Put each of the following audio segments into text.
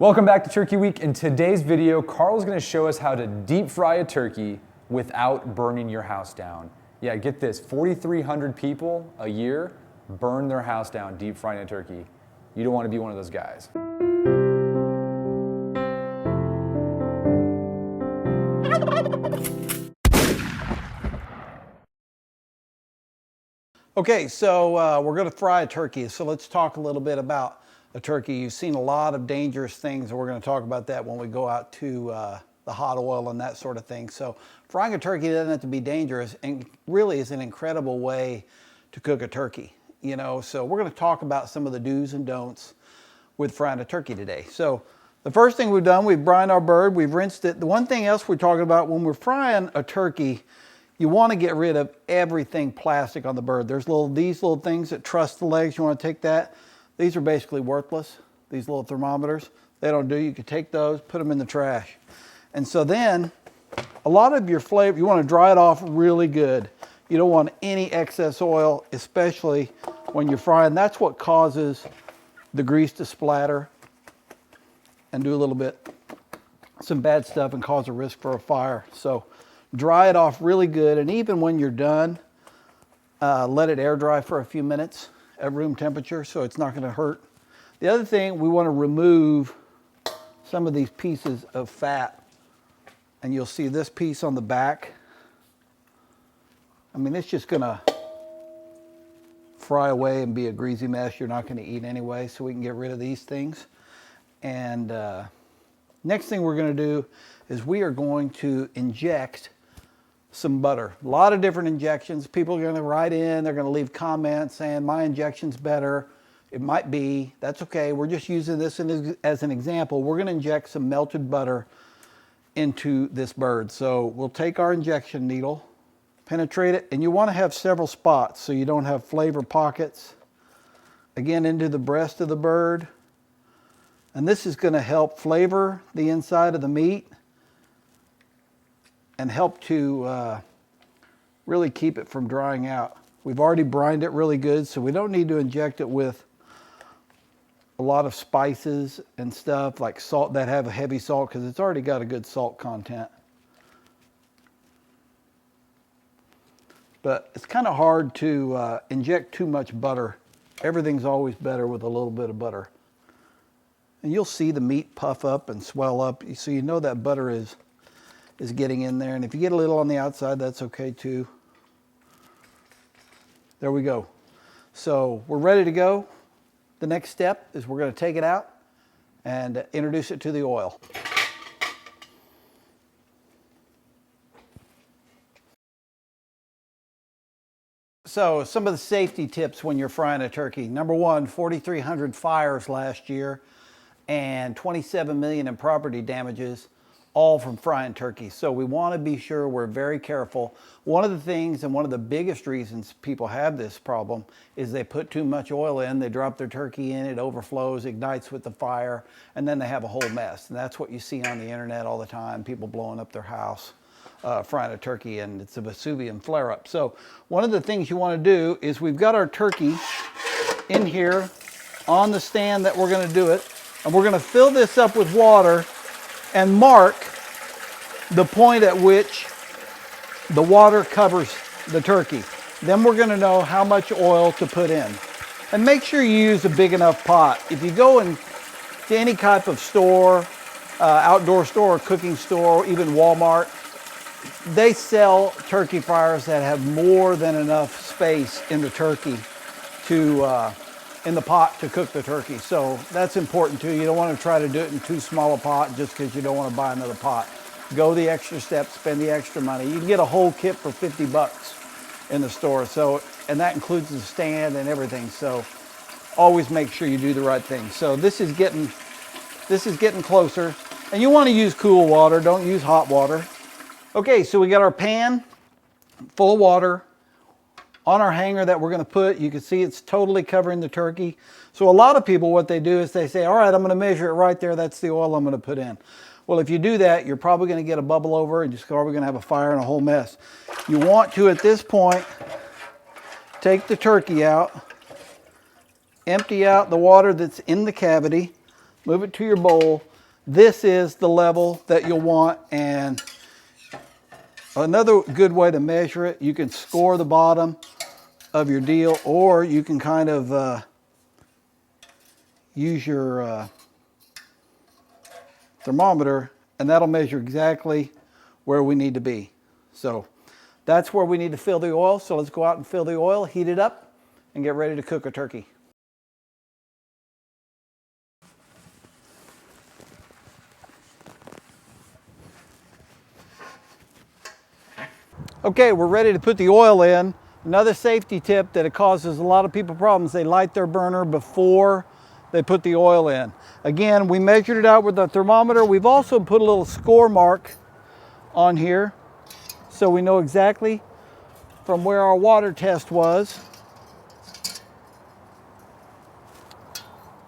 Welcome back to Turkey Week. In today's video, Carl's gonna show us how to deep fry a turkey without burning your house down. Yeah, get this, 4,300 people a year burn their house down deep frying a turkey. You don't wanna be one of those guys. Okay, so we're gonna fry a turkey. So let's talk a little bit about a turkey. You've seen a lot of dangerous things, and we're gonna talk about that when we go out to the hot oil and that sort of thing. So frying a turkey doesn't have to be dangerous, and really is an incredible way to cook a turkey. You know, so we're gonna talk about some of the do's and don'ts with frying a turkey today. So the first thing we've done, we've brined our bird, we've rinsed it. The one thing else we're talking about when we're frying a turkey, you want to get rid of everything plastic on the bird. There's these little things that truss the legs. You want to take that. These are basically worthless, these little thermometers. They don't do. You can take those, put them in the trash. And so then a lot of your flavor, you want to dry it off really good. You don't want any excess oil, especially when you're frying. That's what causes the grease to splatter and do a little bit, some bad stuff, and cause a risk for a fire. So dry it off really good, and even when you're done, let it air dry for a few minutes at room temperature so it's not going to hurt. The other thing, we want to remove some of these pieces of fat, and you'll see this piece on the back. I mean, it's just going to fry away and be a greasy mess you're not going to eat anyway, so we can get rid of these things. And next thing we're going to do is we are going to inject some butter. A lot of different injections. People are going to write in, they're going to leave comments saying my injection's better. It might be, that's okay. We're just using this as an example. We're going to inject some melted butter into this bird. So we'll take our injection needle, penetrate it, and you want to have several spots so you don't have flavor pockets. Again, into the breast of the bird. And this is going to help flavor the inside of the meat and help to really keep it from drying out. We've already brined it really good, so we don't need to inject it with a lot of spices and stuff like salt that have a heavy salt, because it's already got a good salt content. But it's kind of hard to inject too much butter. Everything's always better with a little bit of butter. And you'll see the meat puff up and swell up, so you know that butter is getting in there. And if you get a little on the outside, that's okay too. There we go. So we're ready to go. The next step is we're going to take it out and introduce it to the oil. So some of the safety tips when you're frying a turkey. Number one, 4,300 fires last year and 27 million in property damages, all from frying turkey. So we want to be sure we're very careful. One of the things, and one of the biggest reasons people have this problem, is they put too much oil in, they drop their turkey in, it overflows, ignites with the fire, and then they have a whole mess. And that's what you see on the internet all the time, people blowing up their house, frying a turkey, and it's a Vesuvian flare-up. So one of the things you want to do is, we've got our turkey in here on the stand that we're going to do it, and we're going to fill this up with water and mark the point at which the water covers the turkey. Then we're going to know how much oil to put in. And make sure you use a big enough pot. If you go to any type of store, outdoor store, or cooking store, even Walmart, they sell turkey fryers that have more than enough space in the turkey in the pot to cook the turkey. So that's important too. You don't want to try to do it in too small a pot just because you don't want to buy another pot. Go the extra step, spend the extra money. You can get a whole kit for 50 bucks in the store. So, and that includes the stand and everything. So always make sure you do the right thing. So this is getting closer, and you want to use cool water. Don't use hot water. Okay, so we got our pan full of water on our hanger that we're going to put. You can see it's totally covering the turkey. So a lot of people, what they do is they say, all right, I'm going to measure it right there. That's the oil I'm going to put in. Well, if you do that, you're probably going to get a bubble over, and you're probably going to have a fire and a whole mess. You want to, at this point, take the turkey out, empty out the water that's in the cavity, move it to your bowl, This is the level that you'll want, and another good way to measure it, you can score the bottom of your deal, or you can kind of use your thermometer, and that'll measure exactly where we need to be. So that's where we need to fill the oil. So let's go out and fill the oil, heat it up, and get ready to cook a turkey. Okay, we're ready to put the oil in. Another safety tip that it causes a lot of people problems, they light their burner before they put the oil in. Again, we measured it out with the thermometer. We've also put a little score mark on here so we know exactly from where our water test was.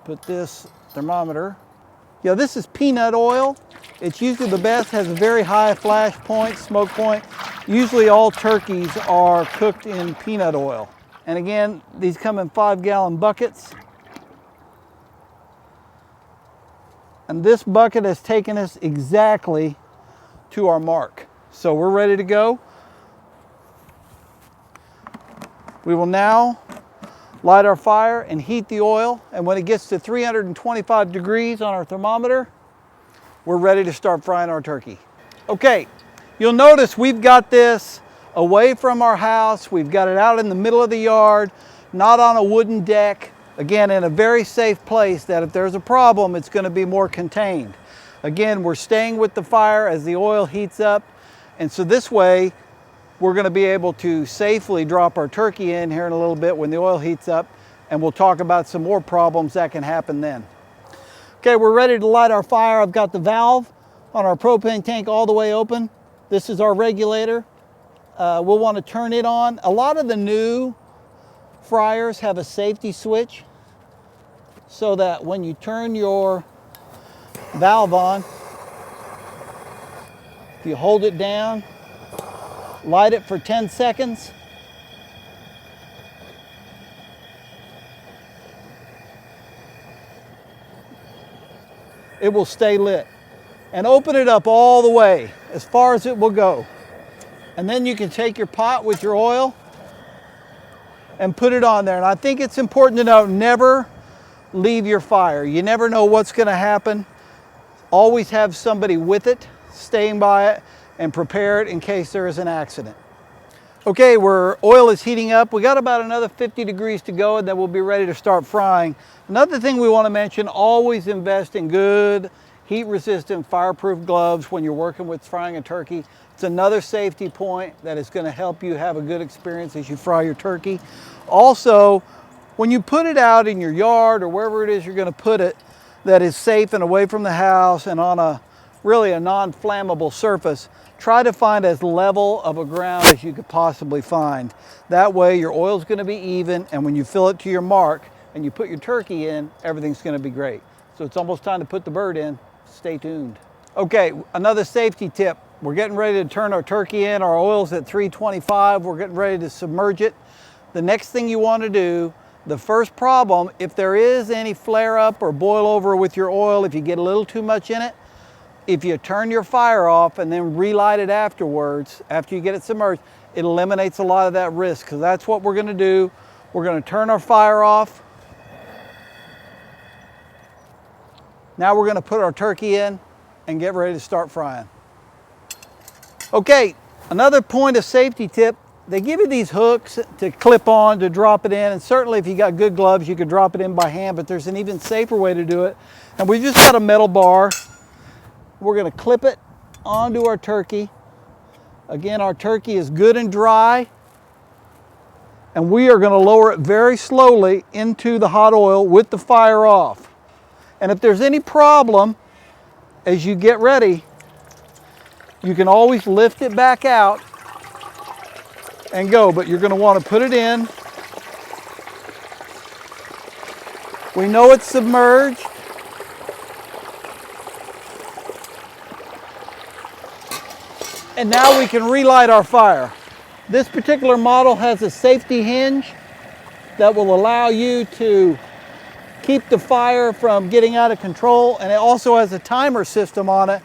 Put this thermometer. Yeah, this is peanut oil. It's usually the best, has a very high flash point, smoke point. Usually all turkeys are cooked in peanut oil. And again, these come in 5-gallon buckets. And this bucket has taken us exactly to our mark. So we're ready to go. We will now light our fire and heat the oil. And when it gets to 325 degrees on our thermometer, we're ready to start frying our turkey. Okay, you'll notice we've got this away from our house. We've got it out in the middle of the yard, not on a wooden deck. Again, in a very safe place that if there's a problem, it's going to be more contained. Again, we're staying with the fire as the oil heats up. And so this way, we're going to be able to safely drop our turkey in here in a little bit when the oil heats up. And we'll talk about some more problems that can happen then. Okay, we're ready to light our fire. I've got the valve on our propane tank all the way open. This is our regulator. We'll want to turn it on. A lot of the new fryers have a safety switch so that when you turn your valve on, if you hold it down, light it for 10 seconds, it will stay lit. And open it up all the way, as far as it will go. And then you can take your pot with your oil and put it on there. And I think it's important to note, never leave your fire. You never know what's gonna happen. Always have somebody with it, staying by it, and prepare it in case there is an accident. Okay, oil is heating up. We got about another 50 degrees to go, and then we'll be ready to start frying. Another thing we want to mention, always invest in good, heat-resistant, fireproof gloves when you're working with frying a turkey. It's another safety point that is going to help you have a good experience as you fry your turkey. Also, when you put it out in your yard or wherever it is you're going to put it that is safe and away from the house and on really a non-flammable surface, try to find as level of a ground as you could possibly find. That way your oil's going to be even, and when you fill it to your mark and you put your turkey in, everything's going to be great. So it's almost time to put the bird in. Stay tuned. Okay, another safety tip. We're getting ready to turn our turkey in. Our oil's at 325. We're getting ready to submerge it. The next thing you want to do, the first problem, if there is any flare up or boil over with your oil, if you get a little too much in it, if you turn your fire off and then relight it afterwards, after you get it submerged, it eliminates a lot of that risk, because that's what we're going to do. We're going to turn our fire off. Now we're going to put our turkey in and get ready to start frying. Okay, another point of safety tip, they give you these hooks to clip on to drop it in, and certainly if you got good gloves you could drop it in by hand, but there's an even safer way to do it. And we've just got a metal bar. We're going to clip it onto our turkey. Again, our turkey is good and dry, and we are going to lower it very slowly into the hot oil with the fire off. And if there's any problem as you get ready, you can always lift it back out and go, but you're going to want to put it in. We know it's submerged. And now we can relight our fire. This particular model has a safety hinge that will allow you to keep the fire from getting out of control, and it also has a timer system on it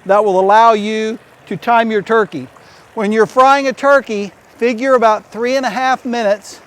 that will allow you to time your turkey. When you're frying a turkey, figure about 3.5 minutes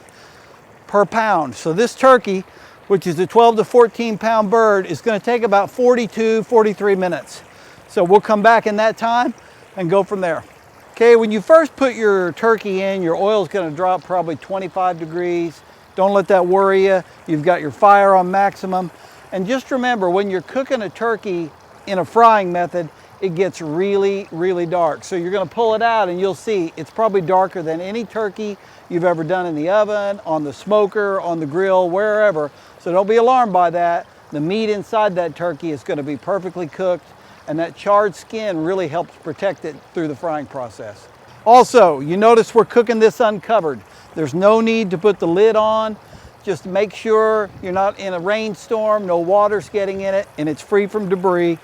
per pound. So this turkey, which is a 12 to 14 pound bird, is going to take about 42, 43 minutes. So we'll come back in that time and go from there. Okay, when you first put your turkey in, your oil is going to drop probably 25 degrees. Don't let that worry you. You've got your fire on maximum. And just remember, when you're cooking a turkey in a frying method, it gets really, really dark. So you're going to pull it out and you'll see it's probably darker than any turkey you've ever done in the oven, on the smoker, on the grill, wherever. So don't be alarmed by that. The meat inside that turkey is going to be perfectly cooked, and that charred skin really helps protect it through the frying process. Also, you notice we're cooking this uncovered. There's no need to put the lid on. Just make sure you're not in a rainstorm, no water's getting in it, and it's free from debris.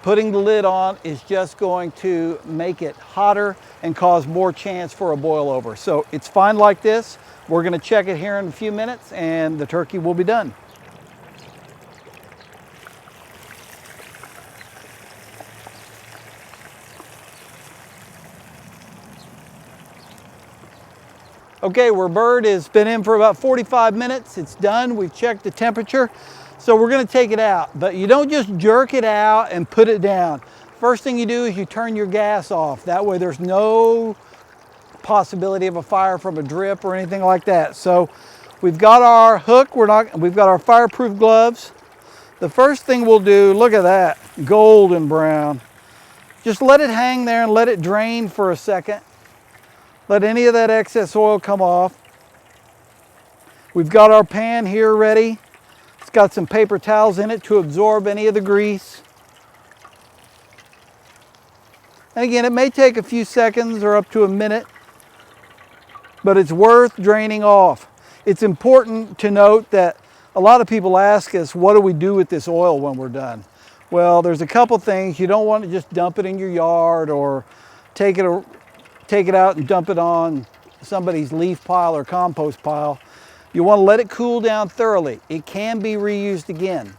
Putting the lid on is just going to make it hotter and cause more chance for a boil over. So it's fine like this. We're going to check it here in a few minutes and the turkey will be done. Okay, our bird has been in for about 45 minutes. It's done. We've checked the temperature. So we're going to take it out, but you don't just jerk it out and put it down. First thing you do is you turn your gas off. That way there's no possibility of a fire from a drip or anything like that. So we've got our hook, we've got our fireproof gloves. The first thing we'll do, look at that, golden brown. Just let it hang there and let it drain for a second. Let any of that excess oil come off. We've got our pan here ready. It's got some paper towels in it to absorb any of the grease. And again, it may take a few seconds or up to a minute, but it's worth draining off. It's important to note that a lot of people ask us, what do we do with this oil when we're done? Well, there's a couple things. You don't want to just dump it in your yard or take it out and dump it on somebody's leaf pile or compost pile. You want to let it cool down thoroughly. It can be reused again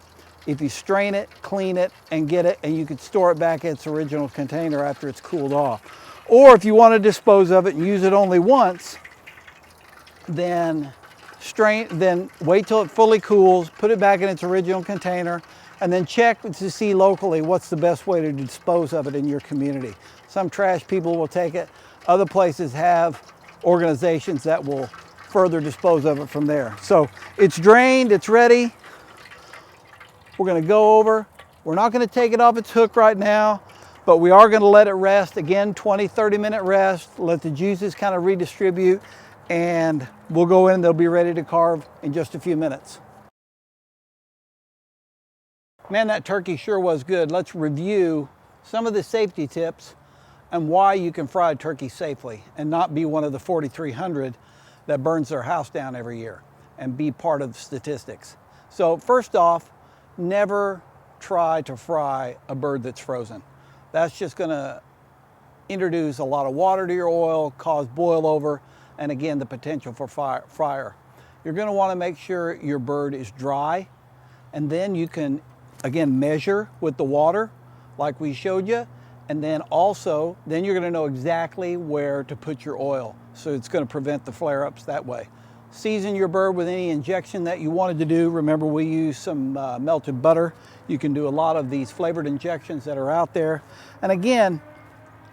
if you strain it, clean it, and get it, and you can store it back in its original container after it's cooled off. Or if you want to dispose of it and use it only once, then wait till it fully cools, put it back in its original container, and then check to see locally what's the best way to dispose of it in your community. Some trash people will take it. Other places have organizations that will further dispose of it from there. So it's drained, it's ready. We're going to go over. We're not going to take it off its hook right now, but we are going to let it rest. Again, 20, 30-minute rest. Let the juices kind of redistribute, and we'll go in. They'll be ready to carve in just a few minutes. Man, that turkey sure was good. Let's review some of the safety tips and why you can fry a turkey safely and not be one of the 4,300 that burns their house down every year and be part of the statistics. So first off, never try to fry a bird that's frozen. That's just gonna introduce a lot of water to your oil, cause boil over, and again, the potential for fire. You're gonna wanna make sure your bird is dry, and then you can, again, measure with the water like we showed you, and then also, then you're gonna know exactly where to put your oil. So it's gonna prevent the flare-ups that way. Season your bird with any injection that you wanted to do. Remember, we use some melted butter. You can do a lot of these flavored injections that are out there. And again,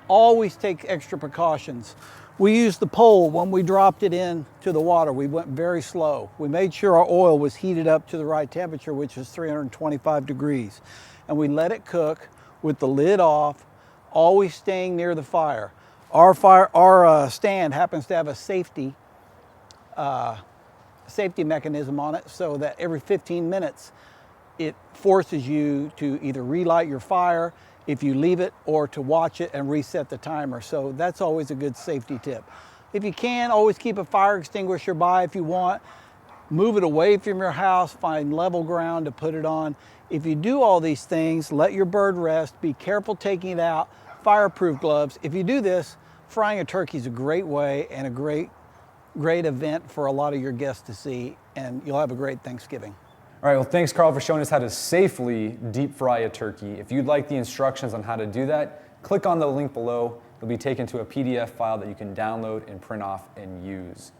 always take extra precautions. We used the pole when we dropped it into the water. We went very slow. We made sure our oil was heated up to the right temperature, which is 325 degrees. And we let it cook with the lid off, always staying near the fire. Our stand happens to have a safety mechanism on it, so that every 15 minutes it forces you to either relight your fire if you leave it, or to watch it and reset the timer. So that's always a good safety tip. If you can, always keep a fire extinguisher by if you want. Move it away from your house, find level ground to put it on. If you do all these things, let your bird rest, be careful taking it out, fireproof gloves. If you do this, frying a turkey is a great way and a great event for a lot of your guests to see, and you'll have a great Thanksgiving. All right, well, thanks, Karl, for showing us how to safely deep fry a turkey. If you'd like the instructions on how to do that, click on the link below. You'll be taken to a PDF file that you can download and print off and use.